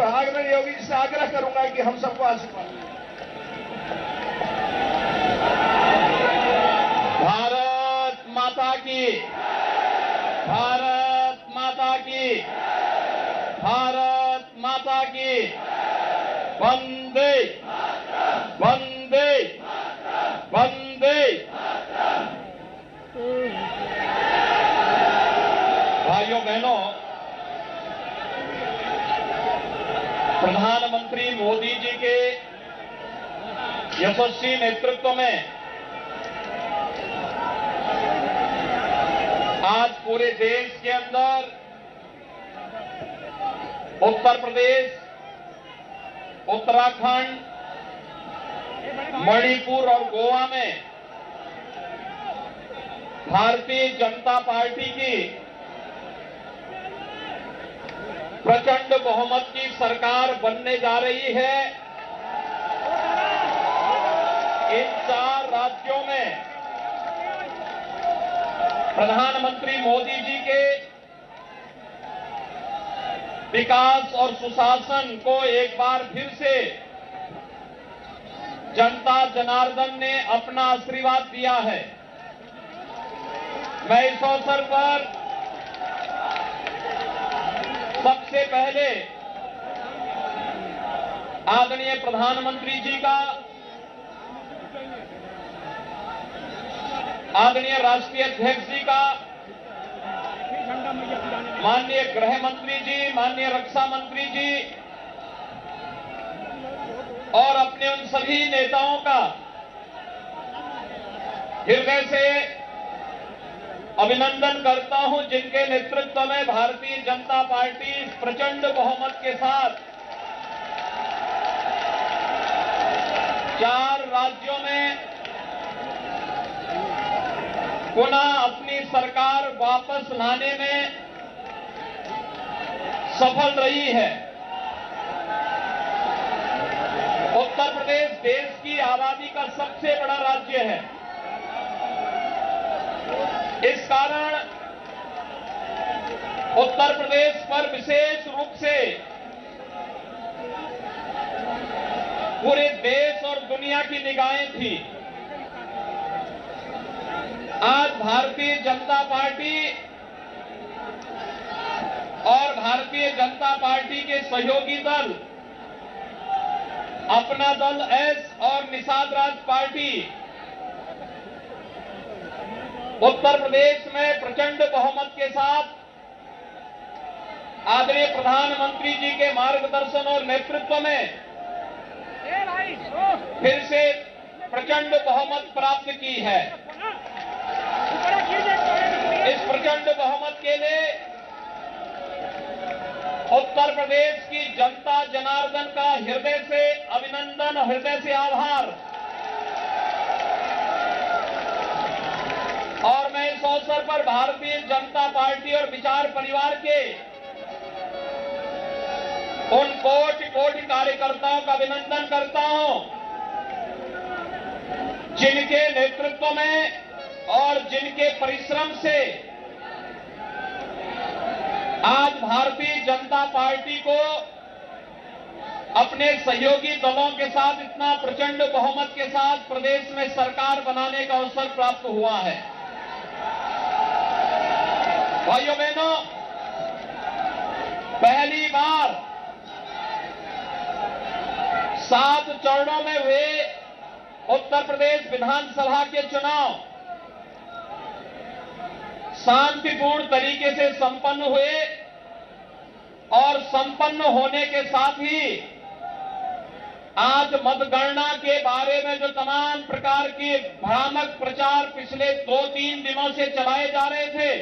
आदरणीय योगी जी से आग्रह करूंगा कि हम सबको आशीर्वाद दें। भारत माता की, भारत माता की, भारत माता की, वंदे वंदे वंदे। भाइयों बहनों, प्रधानमंत्री मोदी जी के यशस्वी नेतृत्व में आज पूरे देश के अंदर उत्तर प्रदेश, उत्तराखंड, मणिपुर और गोवा में भारतीय जनता पार्टी की प्रचंड बहुमत की सरकार बनने जा रही है। इन 4 राज्यों में प्रधानमंत्री मोदी जी के विकास और सुशासन को एक बार फिर से जनता जनार्दन ने अपना आशीर्वाद दिया है। मैं इस अवसर पर सबसे पहले आदरणीय प्रधानमंत्री जी का, आदरणीय राष्ट्रीय अध्यक्ष जी का, माननीय गृह मंत्री जी, माननीय रक्षा मंत्री जी और अपने उन सभी नेताओं का हृदय से अभिनंदन करता हूं जिनके नेतृत्व में भारतीय जनता पार्टी प्रचंड बहुमत के साथ 4 राज्यों में पुनः अपनी सरकार वापस लाने में सफल रही है। उत्तर प्रदेश देश की आबादी का सबसे बड़ा राज्य है। इस कारण उत्तर प्रदेश पर विशेष रूप से पूरे देश और दुनिया की निगाहें थी। आज भारतीय जनता पार्टी और भारतीय जनता पार्टी के सहयोगी दल, अपना दल एस और निषाद राज पार्टी उत्तर प्रदेश में प्रचंड बहुमत के साथ आदरणीय प्रधानमंत्री जी के मार्गदर्शन और नेतृत्व में फिर से प्रचंड बहुमत प्राप्त की है। इस प्रचंड बहुमत के लिए उत्तर प्रदेश की जनता जनार्दन का हृदय से अभिनंदन, हृदय से आभार। और मैं इस अवसर पर भारतीय जनता पार्टी और विचार परिवार के उन कोटि कोटि कार्यकर्ताओं का अभिनंदन करता हूं जिनके नेतृत्व में और जिनके परिश्रम से आज भारतीय जनता पार्टी को अपने सहयोगी दलों के साथ इतना प्रचंड बहुमत के साथ प्रदेश में सरकार बनाने का अवसर प्राप्त हुआ है। भाइयों बहनों, पहली बार 7 चरणों में हुए उत्तर प्रदेश विधानसभा के चुनाव शांतिपूर्ण तरीके से संपन्न हुए और संपन्न होने के साथ ही आज मतगणना के बारे में जो तमाम प्रकार के भ्रामक प्रचार पिछले 2-3 दिनों से चलाए जा रहे थे,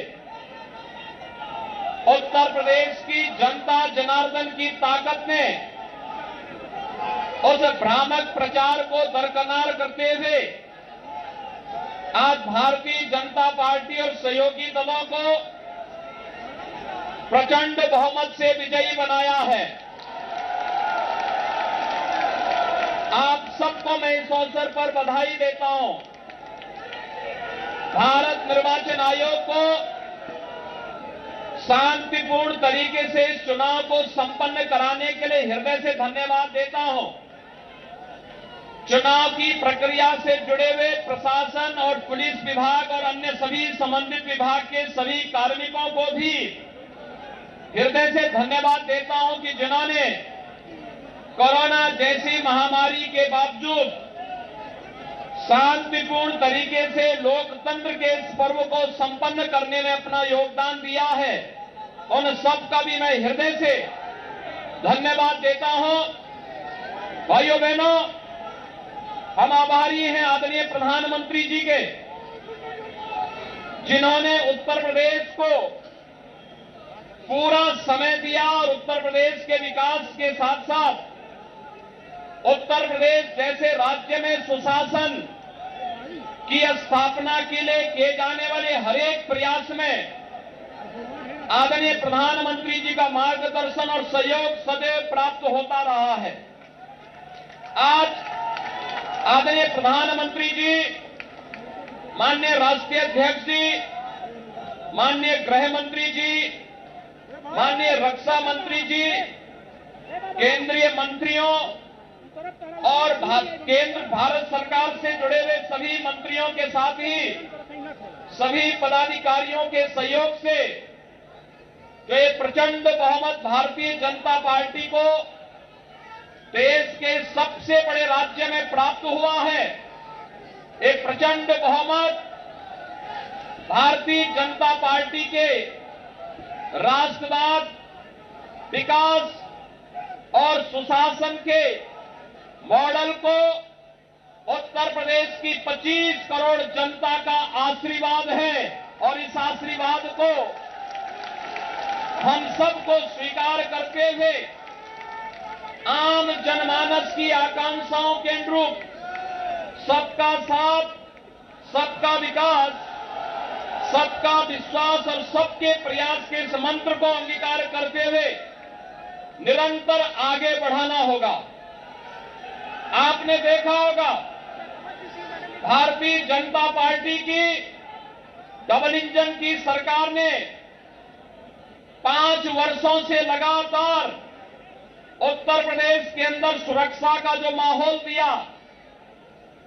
उत्तर प्रदेश की जनता जनार्दन की ताकत ने उस भ्रामक प्रचार को दरकिनार करते हुए आज भारतीय जनता पार्टी और सहयोगी दलों को प्रचंड बहुमत से विजयी बनाया है। आप सबको मैं इस अवसर पर बधाई देता हूं। भारत निर्वाचन आयोग को शांतिपूर्ण तरीके से इस चुनाव को संपन्न कराने के लिए हृदय से धन्यवाद देता हूं। चुनाव की प्रक्रिया से जुड़े हुए प्रशासन और पुलिस विभाग और अन्य सभी संबंधित विभाग के सभी कार्मिकों को भी हृदय से धन्यवाद देता हूं कि जिन्होंने कोरोना जैसी महामारी के बावजूद शांतिपूर्ण तरीके से लोकतंत्र के इस पर्व को संपन्न करने में अपना योगदान दिया है। उन सबका भी मैं हृदय से धन्यवाद देता हूं। भाइयों बहनों, हम आभारी हैं आदरणीय प्रधानमंत्री जी के, जिन्होंने उत्तर प्रदेश को पूरा समय दिया और उत्तर प्रदेश के विकास के साथ साथ उत्तर प्रदेश जैसे राज्य में सुशासन की स्थापना के लिए किए जाने वाले हर एक प्रयास में आदरणीय प्रधानमंत्री जी का मार्गदर्शन और सहयोग सदैव प्राप्त होता रहा है। आज आदरणीय प्रधानमंत्री जी, माननीय राष्ट्रीय अध्यक्ष जी, माननीय गृह मंत्री जी, माननीय रक्षा मंत्री जी, केंद्रीय मंत्रियों और केंद्र भारत सरकार से जुड़े हुए सभी मंत्रियों के साथ ही सभी पदाधिकारियों के सहयोग से जो ये प्रचंड बहुमत भारतीय जनता पार्टी को देश के सबसे बड़े राज्य में प्राप्त हुआ है, एक प्रचंड बहुमत भारतीय जनता पार्टी के राष्ट्रवाद, विकास और सुशासन के मॉडल को उत्तर प्रदेश की 25 करोड़ जनता का आशीर्वाद है और इस आशीर्वाद को हम सबको स्वीकार करते हुए आम जनमानस की आकांक्षाओं के अनुरूप सबका साथ, सबका विकास, सबका विश्वास और सबके प्रयास के इस मंत्र को अंगीकार करते हुए निरंतर आगे बढ़ाना होगा। आपने देखा होगा भारतीय जनता पार्टी की डबल इंजन की सरकार ने 5 वर्षों से लगातार उत्तर प्रदेश के अंदर सुरक्षा का जो माहौल दिया,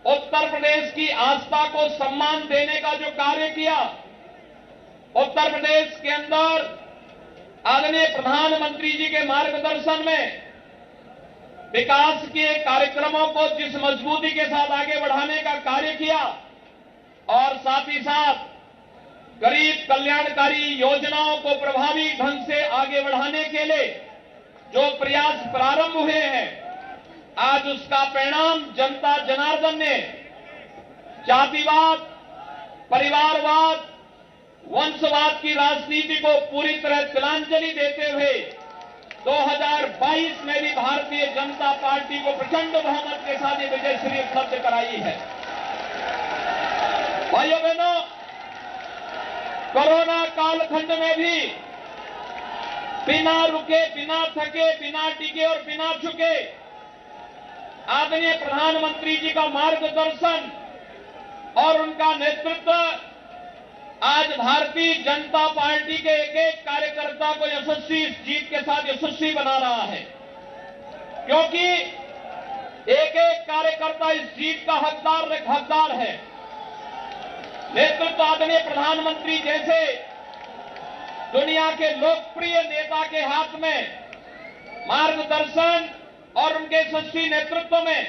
उत्तर प्रदेश की आस्था को सम्मान देने का जो कार्य किया, उत्तर प्रदेश के अंदर आदरणीय प्रधानमंत्री जी के मार्गदर्शन में विकास के कार्यक्रमों को जिस मजबूती के साथ आगे बढ़ाने का कार्य किया और साथ ही साथ गरीब कल्याणकारी योजनाओं को प्रभावी ढंग से आगे बढ़ाने के लिए जो प्रयास प्रारंभ हुए हैं, आज उसका परिणाम जनता जनार्दन ने जातिवाद, परिवारवाद, वंशवाद की राजनीति को पूरी तरह तिलांजलि देते हुए 2022 में भी भारतीय जनता पार्टी को प्रचंड बहुमत के साथ ये विजय श्री उपलब्ध कराई है। भाइयों बहनों, कोरोना कालखंड में भी बिना रुके, बिना थके, बिना टिके और बिना झुके आदरणीय प्रधानमंत्री जी का मार्गदर्शन और उनका नेतृत्व आज भारतीय जनता पार्टी के एक एक कार्यकर्ता को यशस्वी, इस जीत के साथ यशस्वी बना रहा है, क्योंकि एक एक कार्यकर्ता इस जीत का हकदार है। नेतृत्व आदरणीय प्रधानमंत्री जैसे दुनिया के लोकप्रिय नेता के हाथ में मार्गदर्शन और उनके यशस्वी नेतृत्व में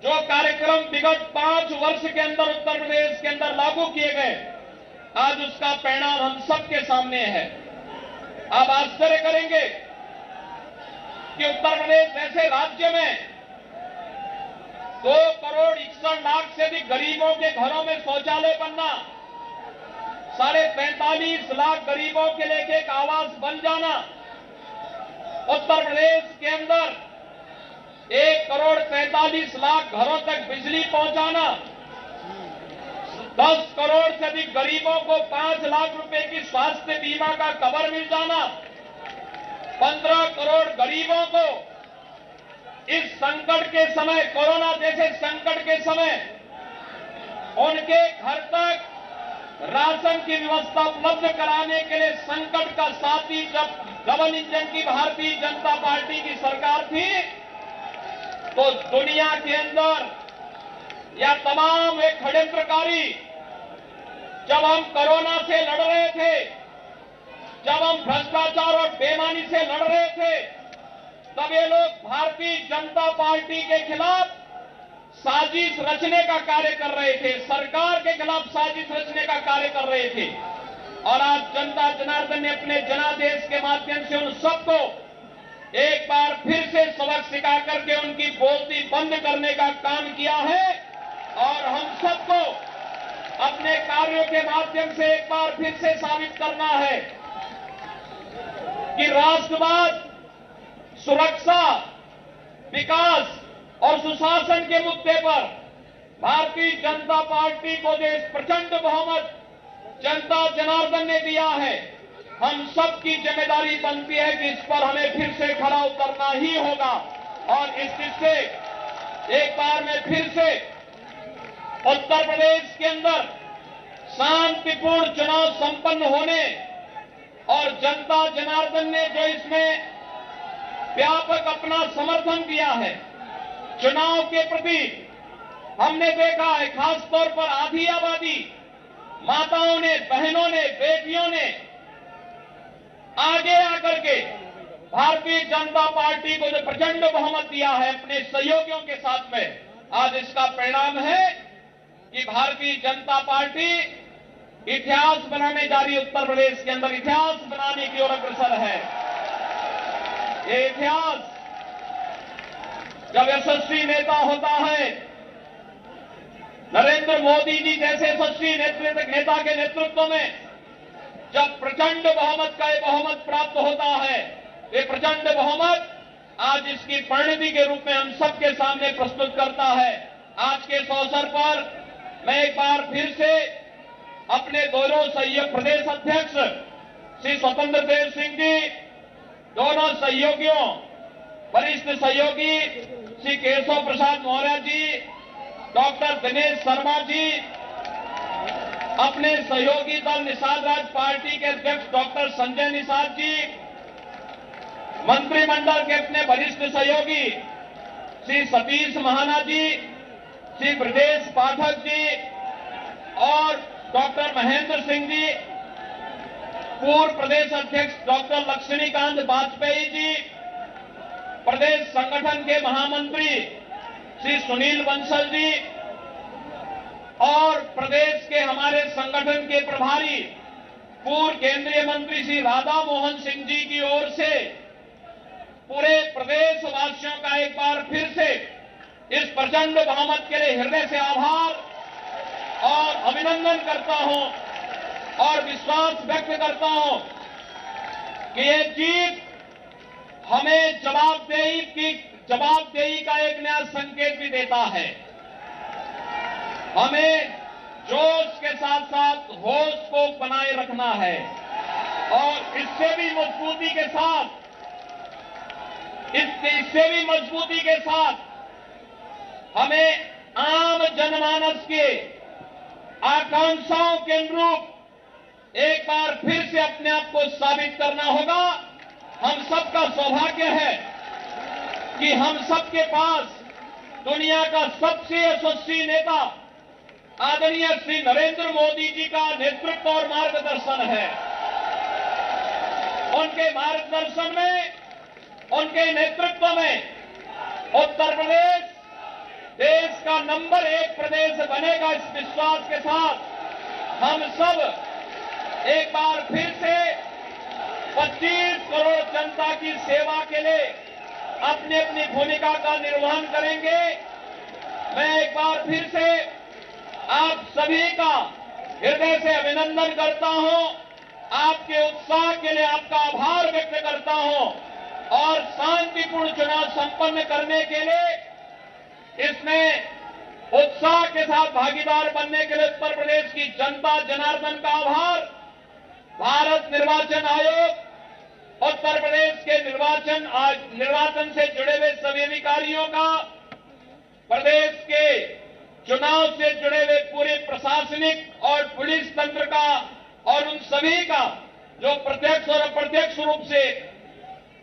जो कार्यक्रम विगत 5 वर्ष के अंदर उत्तर प्रदेश के अंदर लागू किए गए, आज उसका परिणाम हम सबके सामने है। आप आश्चर्य करेंगे कि उत्तर प्रदेश जैसे राज्य में 2 करोड़ 61 लाख से अधिक गरीबों के घरों में शौचालय बनना, 45.5 लाख गरीबों के लिए एक आवास बन जाना, उत्तर प्रदेश के अंदर 1 करोड़ 43 लाख घरों तक बिजली पहुंचाना, 10 करोड़ से अधिक गरीबों को 5 लाख रुपए की स्वास्थ्य बीमा का कवर मिल जाना, 15 करोड़ गरीबों को इस संकट के समय, कोरोना जैसे संकट के समय उनके घर तक राशन की व्यवस्था उपलब्ध कराने के लिए संकट का साथी जब डबल इंजन की भारतीय जनता पार्टी की सरकार थी, तो दुनिया के अंदर या तमाम एक षड्यंत्रकारी जब हम कोरोना से लड़ रहे थे, जब हम भ्रष्टाचार और बेईमानी से लड़ रहे थे, तब ये लोग भारतीय जनता पार्टी के खिलाफ साजिश रचने का कार्य कर रहे थे, सरकार के खिलाफ साजिश रचने का कार्य कर रहे थे। और आज जनता जनार्दन ने अपने जनादेश के माध्यम से उन सबको एक बार फिर से सबक सिखा करके उनकी बोलती बंद करने का काम किया है। और हम सबको अपने कार्यों के माध्यम से एक बार फिर से साबित करना है कि राष्ट्रवाद, सुरक्षा, विकास और सुशासन के मुद्दे पर भारतीय जनता पार्टी को जो प्रचंड बहुमत जनता जनार्दन ने दिया है, हम सबकी जिम्मेदारी बनती है कि इस पर हमें फिर से खड़ा उतरना ही होगा। और इस से एक बार मैं फिर से उत्तर प्रदेश के अंदर शांतिपूर्ण चुनाव संपन्न होने और जनता जनार्दन ने जो इसमें व्यापक अपना समर्थन दिया है चुनाव के प्रति, हमने देखा है खासतौर पर आधी आबादी माताओं ने, बहनों ने, बेटियों ने आगे आकर के भारतीय जनता पार्टी को जो प्रचंड बहुमत दिया है अपने सहयोगियों के साथ में, आज इसका परिणाम है कि भारतीय जनता पार्टी इतिहास बनाने जा रही है। उत्तर प्रदेश के अंदर इतिहास बनाने की ओर अग्रसर है। ये इतिहास जब यशस्वी नेता होता है, नरेंद्र मोदी जी जैसे यशस्वी नेता के नेतृत्व में जब प्रचंड बहुमत का ये बहुमत प्राप्त होता है, ये प्रचंड बहुमत आज इसकी परिणति के रूप में हम सबके सामने प्रस्तुत करता है। आज के इस अवसर पर मैं एक बार फिर से अपने दोनों सहयोग प्रदेश अध्यक्ष श्री स्वतंत्र देव सिंह जी, दोनों सहयोगियों, वरिष्ठ सहयोगी श्री केशव प्रसाद मौर्य जी, डॉक्टर दिनेश शर्मा जी, अपने सहयोगी दल निषाद राज पार्टी के अध्यक्ष डॉक्टर संजय निषाद जी, मंत्रिमंडल के अपने वरिष्ठ सहयोगी श्री सतीश महाना जी, श्री ब्रजेश पाठक जी और डॉक्टर महेंद्र सिंह जी, पूर्व प्रदेश अध्यक्ष डॉक्टर लक्ष्मीकांत वाजपेयी जी, प्रदेश संगठन के महामंत्री श्री सुनील बंसल जी और प्रदेश के हमारे संगठन के प्रभारी पूर्व केंद्रीय मंत्री श्री राधा मोहन सिंह जी की ओर से पूरे प्रदेश वासियों का एक बार फिर से इस प्रचंड बहुमत के लिए हृदय से आभार और अभिनंदन करता हूं और विश्वास व्यक्त करता हूं कि ये जीत हमें जवाबदेही का एक नया संकेत भी देता है। हमें जोश के साथ साथ होश को बनाए रखना है और इससे भी मजबूती के साथ हमें आम जनमानस के आकांक्षाओं के अनुरूप एक बार फिर से अपने आप को साबित करना होगा। हम सबका सौभाग्य है कि हम सबके पास दुनिया का सबसे यशस्वी नेता आदरणीय श्री नरेंद्र मोदी जी का नेतृत्व और मार्गदर्शन है। उनके मार्गदर्शन में, उनके नेतृत्व में उत्तर प्रदेश देश का नंबर 1 प्रदेश बनेगा। इस विश्वास के साथ हम सब एक बार फिर से 25 करोड़ जनता की सेवा के लिए अपनी अपनी भूमिका का निर्वहन करेंगे। मैं एक बार फिर से आप सभी का हृदय से अभिनंदन करता हूं, आपके उत्साह के लिए आपका आभार व्यक्त करता हूं और शांतिपूर्ण चुनाव संपन्न करने के लिए इसमें उत्साह के साथ भागीदार बनने के लिए उत्तर प्रदेश की जनता जनार्दन का आभार। भारत निर्वाचन आयोग, उत्तर प्रदेश के निर्वाचन से जुड़े हुए सभी अधिकारियों का, प्रदेश के चुनाव से जुड़े हुए पूरे प्रशासनिक और पुलिस तंत्र का और उन सभी का जो प्रत्यक्ष और अप्रत्यक्ष रूप से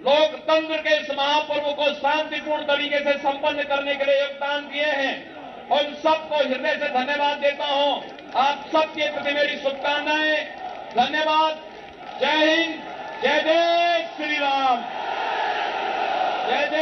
लोकतंत्र के इस महापर्व को शांतिपूर्ण तरीके से संपन्न करने के लिए योगदान दिए हैं, उन सबको हृदय से धन्यवाद देता हूं। आप सबके प्रति मेरी शुभकामनाएं। धन्यवाद। जय हिंद, जय जय श्री राम, जय जय।